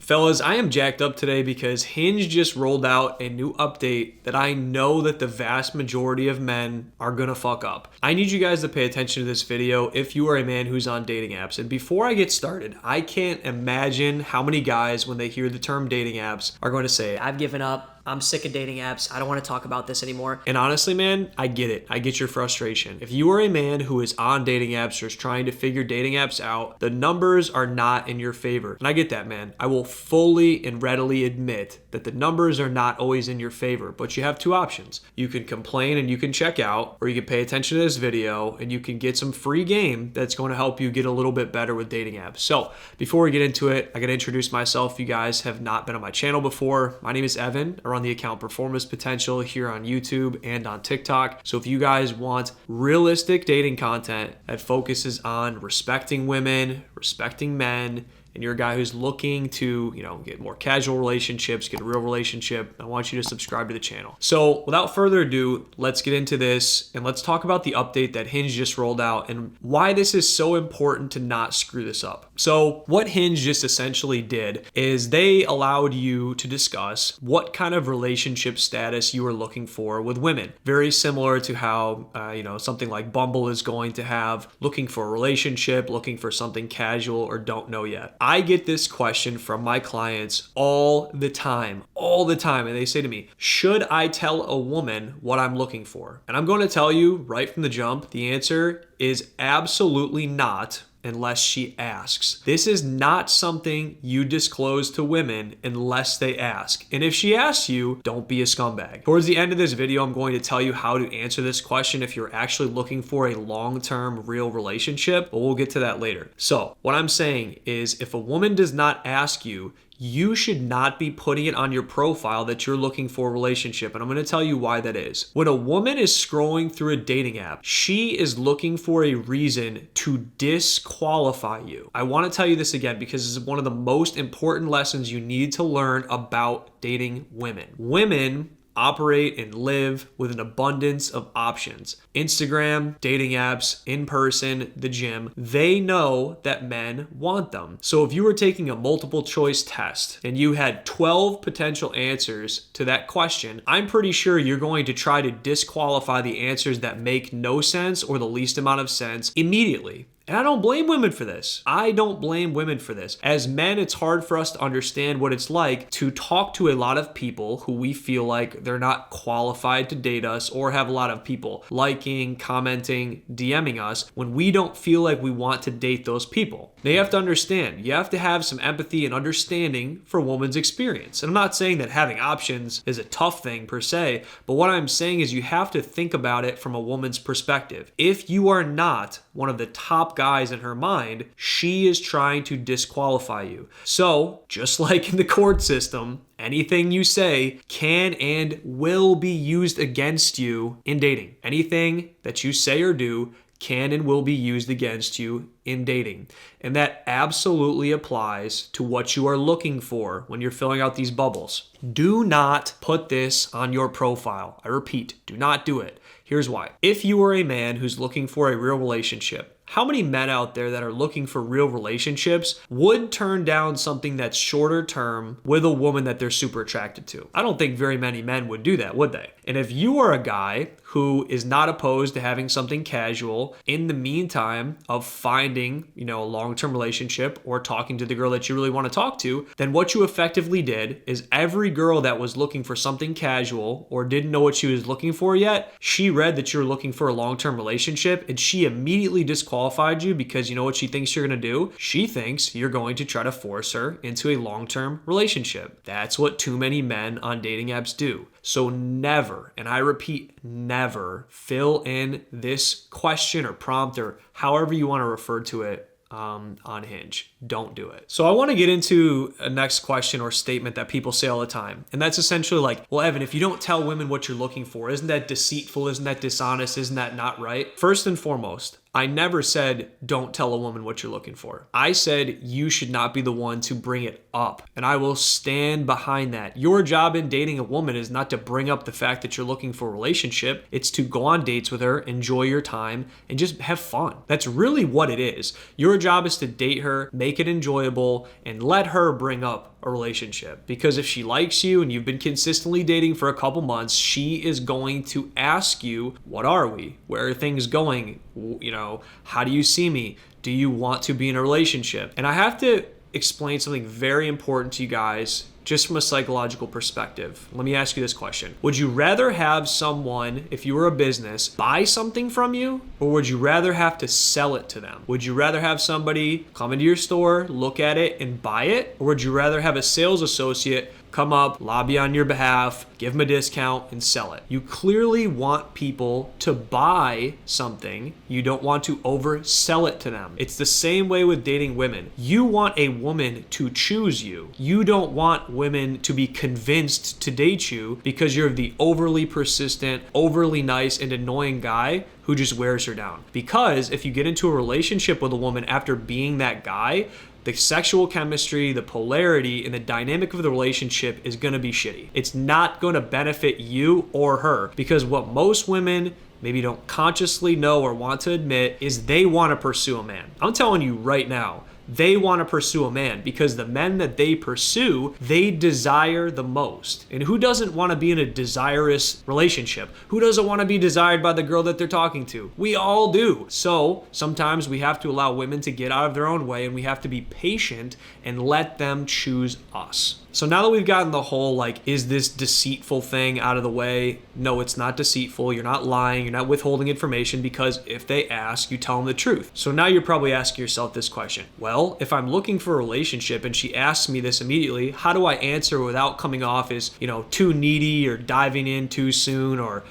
Fellas, I am jacked up today because Hinge just rolled out a new update that I know that the vast majority of men are gonna fuck up. I need you guys to pay attention to this video if you are a man who's on dating apps. And before I get started, I can't imagine how many guys, when they hear the term dating apps, are going to say, I've given up. I'm sick of dating apps. I don't want to talk about this anymore. And honestly, man, I get it. I get your frustration. If you are a man who is on dating apps or is trying to figure dating apps out, the numbers are not in your favor. And I get that, man. I will fully and readily admit that the numbers are not always in your favor, but you have two options. You can complain and you can check out, or you can pay attention to this video and you can get some free game that's going to help you get a little bit better with dating apps. So before we get into it, I got to introduce myself. If you guys have not been on my channel before, my name is Evan. On the account Performance Potential here on YouTube and on TikTok. So if you guys want realistic dating content that focuses on respecting women, respecting men, and you're a guy who's looking to, get more casual relationships, get a real relationship, I want you to subscribe to the channel. So without further ado, let's get into this and let's talk about the update that Hinge just rolled out and why this is so important to not screw this up. So what Hinge just essentially did is they allowed you to discuss what kind of relationship status you are looking for with women. Very similar to how, something like Bumble is going to have, looking for a relationship, looking for something casual or don't know yet. I get this question from my clients all the time. And they say to me, should I tell a woman what I'm looking for? And I'm going to tell you right from the jump, the answer is absolutely not, unless she asks. This is not something you disclose to women unless they ask. And if she asks you, don't be a scumbag. Towards the end of this video, I'm going to tell you how to answer this question if you're actually looking for a long-term real relationship, but we'll get to that later. So what I'm saying is if a woman does not ask you, you should not be putting it on your profile that you're looking for a relationship. And I'm going to tell you why that is. When a woman is scrolling through a dating app, she is looking for a reason to disqualify you. I want to tell you this again because this is one of the most important lessons you need to learn about dating women. Women operate and live with an abundance of options. Instagram, dating apps, in person, the gym, they know that men want them. So if you were taking a multiple choice test and you had 12 potential answers to that question, I'm pretty sure you're going to try to disqualify the answers that make no sense or the least amount of sense immediately. And I don't blame women for this. As men, it's hard for us to understand what it's like to talk to a lot of people who we feel like they're not qualified to date us or have a lot of people liking, commenting, DMing us when we don't feel like we want to date those people. Now you have to understand, you have to have some empathy and understanding for a woman's experience. And I'm not saying that having options is a tough thing per se, but what I'm saying is you have to think about it from a woman's perspective. If you are not one of the top guys in her mind, she is trying to disqualify you. So, just like in the court system, anything you say can and will be used against you in dating. Anything that you say or do can and will be used against you in dating. And that absolutely applies to what you are looking for when you're filling out these bubbles. Do not put this on your profile. I repeat, do not do it. Here's why. If you are a man who's looking for a real relationship, how many men out there that are looking for real relationships would turn down something that's shorter term with a woman that they're super attracted to? I don't think very many men would do that, would they? And if you are a guy who is not opposed to having something casual in the meantime of finding, a long-term relationship or talking to the girl that you really want to talk to, then what you effectively did is every girl that was looking for something casual or didn't know what she was looking for yet, she read that you were looking for a long-term relationship and she immediately disqualified you because you know what she thinks you're going to do? She thinks you're going to try to force her into a long-term relationship. That's what too many men on dating apps do. So never, and I repeat, never fill in this question or prompt or however you want to refer to it on Hinge. Don't do it. So I want to get into a next question or statement that people say all the time. And that's essentially like, well, Evan, if you don't tell women what you're looking for, isn't that deceitful? Isn't that dishonest? Isn't that not right? First and foremost, I never said don't tell a woman what you're looking for. I said you should not be the one to bring it up. And I will stand behind that. Your job in dating a woman is not to bring up the fact that you're looking for a relationship. It's to go on dates with her, enjoy your time, and just have fun. That's really what it is. Your job is to date her, make it enjoyable, and let her bring up a relationship. Because if she likes you and you've been consistently dating for a couple months, she is going to ask you, what are we? Where are things going? You know, how do you see me? Do you want to be in a relationship? And I have to explain something very important to you guys just from a psychological perspective. Let me ask you this question. Would you rather have someone, if you were a business, buy something from you, or would you rather have to sell it to them? Would you rather have somebody come into your store, look at it, and buy it? Or would you rather have a sales associate come up, lobby on your behalf, give them a discount, and sell it? You clearly want people to buy something. You don't want to oversell it to them. It's the same way with dating women. You want a woman to choose you. You don't want women to be convinced to date you because you're the overly persistent, overly nice, and annoying guy who just wears her down. Because if you get into a relationship with a woman after being that guy, the sexual chemistry, the polarity, and the dynamic of the relationship is gonna be shitty. It's not gonna benefit you or her, because what most women maybe don't consciously know or want to admit is they wanna pursue a man. I'm telling you right now, they want to pursue a man because the men that they pursue, they desire the most. And who doesn't want to be in a desirous relationship? Who doesn't want to be desired by the girl that they're talking to? We all do. So sometimes we have to allow women to get out of their own way, and we have to be patient and let them choose us. So now that we've gotten the whole, like, is this deceitful thing out of the way? No, it's not deceitful. You're not lying. You're not withholding information, because if they ask, you tell them the truth. So now you're probably asking yourself this question. Well, if I'm looking for a relationship and she asks me this immediately, how do I answer without coming off as, too needy or diving in too soon or,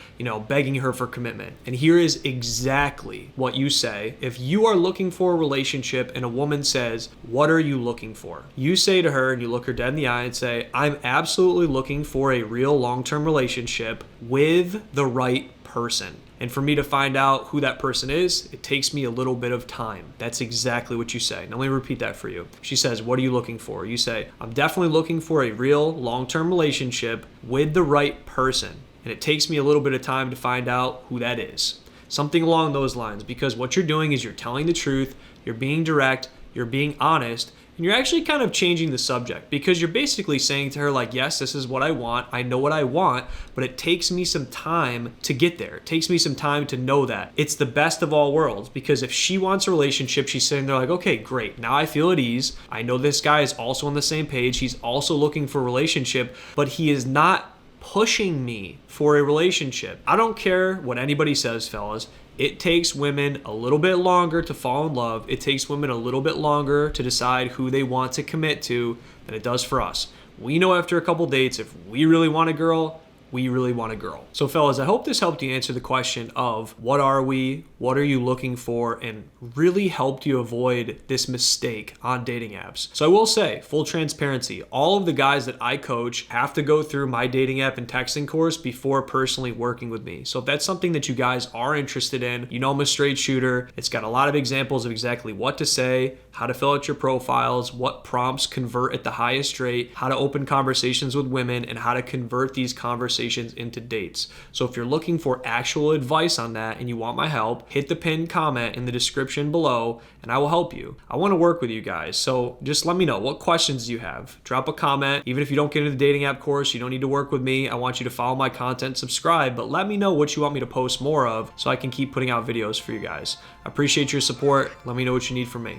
begging her for commitment? And here is exactly what you say. If you are looking for a relationship and a woman says, what are you looking for? You say to her, and you look her dead in the eye and say, I'm absolutely looking for a real long-term relationship with the right person. And for me to find out who that person is, it takes me a little bit of time. That's exactly what you say. Now let me repeat that for you. She says, what are you looking for? You say, I'm definitely looking for a real long-term relationship with the right person. And it takes me a little bit of time to find out who that is. Something along those lines, because what you're doing is you're telling the truth, you're being direct, you're being honest, and you're actually kind of changing the subject, because you're basically saying to her, like, yes, this is what I want. I know what I want, but it takes me some time to get there. It takes me some time to know that. It's the best of all worlds, because if she wants a relationship, she's sitting there like, okay, great. Now I feel at ease. I know this guy is also on the same page. He's also looking for a relationship, but he is not pushing me for a relationship. I don't care what anybody says, fellas. It takes women a little bit longer to fall in love. It takes women a little bit longer to decide who they want to commit to than it does for us. We know after a couple dates, if we really want a girl, we really want a girl. So fellas, I hope this helped you answer the question of what are we, what are you looking for, and really helped you avoid this mistake on dating apps. So I will say, full transparency, all of the guys that I coach have to go through my dating app and texting course before personally working with me. So if that's something that you guys are interested in, I'm a straight shooter. It's got a lot of examples of exactly what to say, how to fill out your profiles, what prompts convert at the highest rate, how to open conversations with women, and how to convert these conversations into dates. So if you're looking for actual advice on that and you want my help, hit the pinned comment in the description below and I will help you. I want to work with you guys. So just let me know, what questions do you have? Drop a comment. Even if you don't get into the dating app course, you don't need to work with me. I want you to follow my content, subscribe, but let me know what you want me to post more of so I can keep putting out videos for you guys. I appreciate your support. Let me know what you need from me.